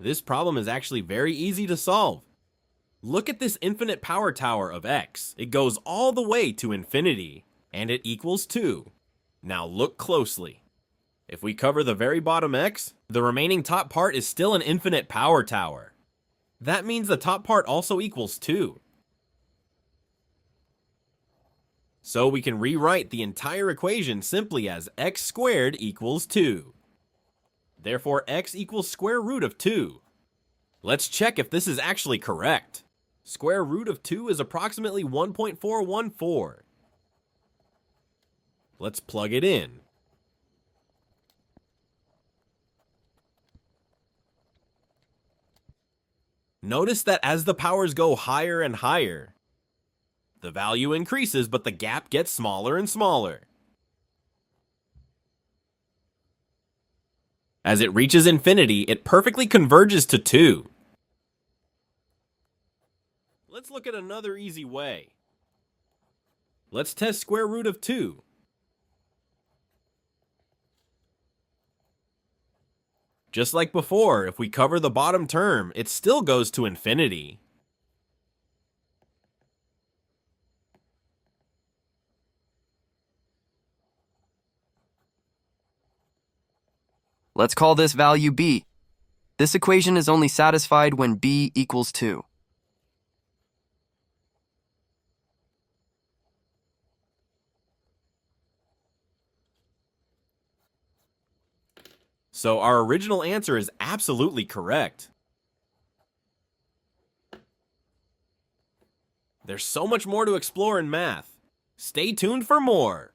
This problem is actually very easy to solve. Look at this infinite power tower of x. It goes all the way to infinity, and it equals 2. Now look closely. If we cover the very bottom x, the remaining top part is still an infinite power tower. That means the top part also equals 2. So we can rewrite the entire equation simply as x squared equals 2. Therefore, x equals square root of 2. Let's check if this is actually correct. Square root of 2 is approximately 1.414. Let's plug it in. Notice that as the powers go higher and higher, the value increases, but the gap gets smaller and smaller. As it reaches infinity, it perfectly converges to 2. Let's look at another easy way. Let's test square root of 2. Just like before, if we cover the bottom term, it still goes to infinity. Let's call this value b. This equation is only satisfied when b equals 2. So our original answer is absolutely correct. There's so much more to explore in math. Stay tuned for more.